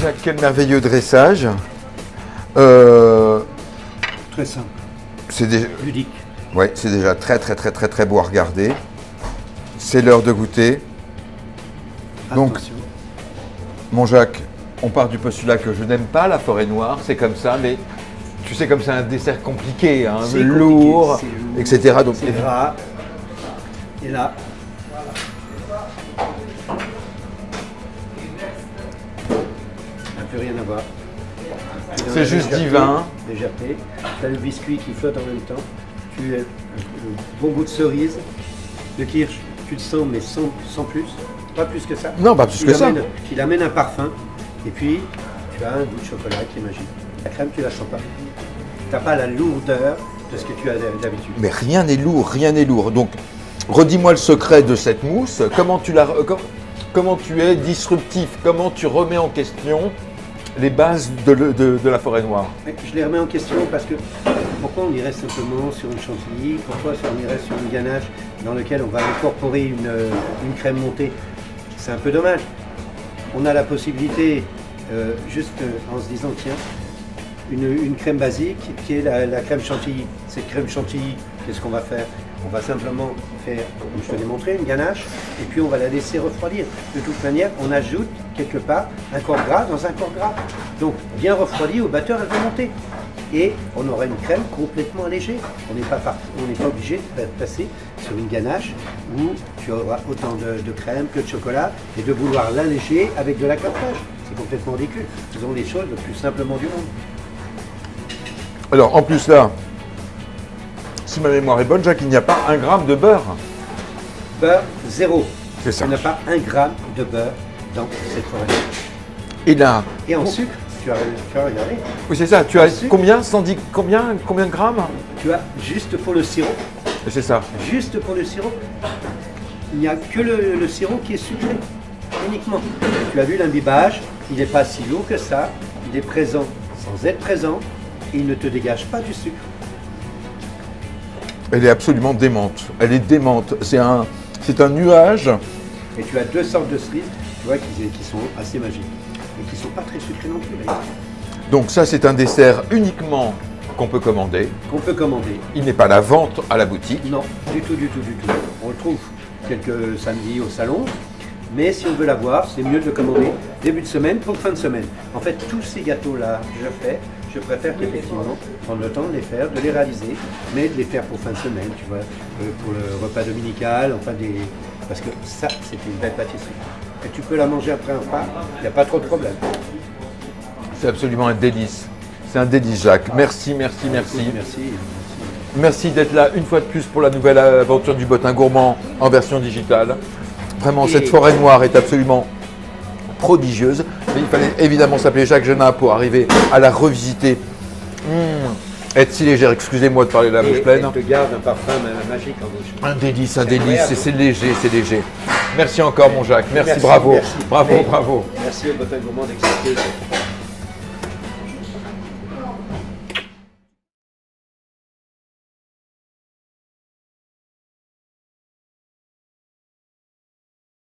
Jacques, quel merveilleux dressage. Très simple, C'est déjà, ludique. ouais, c'est déjà très beau à regarder. C'est l'heure de goûter. Donc, Attention. mon Jacques, on part du postulat que je n'aime pas la forêt noire, c'est comme ça, mais tu sais comme c'est un dessert compliqué, hein, C'est lourd, compliqué, c'est etc. Donc, C'est gras. Et là, n'a plus rien à voir. c'est juste divin. Légèreté. Tu as le biscuit qui flotte en même temps. Tu as le bon goût de cerise. Le kirsch, tu le sens, mais sans plus. Pas plus que ça. Non, pas plus que ça. Il amène un parfum. Et puis, tu as un goût de chocolat qui est magique. La crème, tu la sens pas. Tu n'as pas la lourdeur de ce que tu as d'habitude. Mais rien n'est lourd, rien n'est lourd. Donc, redis-moi le secret de cette mousse. Comment tu es disruptif? Comment tu remets en question les bases de la forêt noire? Je les remets en question parce que pourquoi on irait simplement sur une chantilly? Pourquoi on irait sur une ganache dans lequel on va incorporer une crème montée? C'est un peu dommage. On a la possibilité, juste en se disant, tiens, une crème basique qui est la crème chantilly. Cette crème chantilly, qu'est-ce qu'on va faire? On va simplement faire, comme je te l'ai montré, une ganache, et puis on va la laisser refroidir. De toute manière, on ajoute quelque part un corps gras dans un corps gras. Donc, bien refroidi, au batteur, elle va monter. Et on aura une crème complètement allégée. On n'est pas obligé de passer sur une ganache où tu auras autant de crème que de chocolat et de vouloir l'alléger avec de la crème fraîche. C'est complètement ridicule. Faisons les choses le plus simplement du monde. Alors, en plus là, si ma mémoire est bonne, Jacques, il n'y a pas 1 gramme de beurre. Beurre, zéro. C'est ça. Il n'y a pas 1 gramme de beurre dans cette forêt. Et là, Et en sucre, tu as regardé, oui, c'est ça. Tu as Sucre. combien? 110, combien de grammes? tu as juste pour le sirop, C'est ça. juste pour le sirop, il n'y a que le sirop qui est sucré, uniquement. Tu as vu l'imbibage, il n'est pas si lourd que ça, il est présent sans être présent, et il ne te dégage pas du sucre. Elle est absolument démente. Elle est démente. C'est un nuage. Et tu as 2 sortes de cerises, tu vois, qui sont assez magiques, et qui ne sont pas très sucrées non plus, d'ailleurs. Donc ça, c'est un dessert uniquement qu'on peut commander. Qu'on peut commander. Il n'est pas à la vente à la boutique. Non, du tout. On le trouve quelques samedis au salon, mais si on veut l'avoir, c'est mieux de le commander début de semaine pour fin de semaine. En fait, tous ces gâteaux-là que je fais, je préfère qu'effectivement prendre le temps de les faire, de les réaliser, mais de les faire pour fin de semaine, tu vois, pour le repas dominical, parce que ça, c'est une belle pâtisserie. Et tu peux la manger après un repas, il n'y a pas trop de problème. C'est absolument un délice. C'est un délice, Jacques. Merci. Merci d'être là une fois de plus pour la nouvelle aventure du Bottin Gourmand en version digitale. Vraiment, cette forêt noire est absolument prodigieuse. Mais il fallait évidemment s'appeler Jacques Genin pour arriver à la revisiter. Être si légère, excusez-moi de parler de la bouche pleine. Et te garde un parfum magique en bouche. Un délice, incroyable. c'est léger. Merci encore mon Jacques, merci, Merci, bravo. merci. Bravo. Merci au Bottin Gourmand d'exister.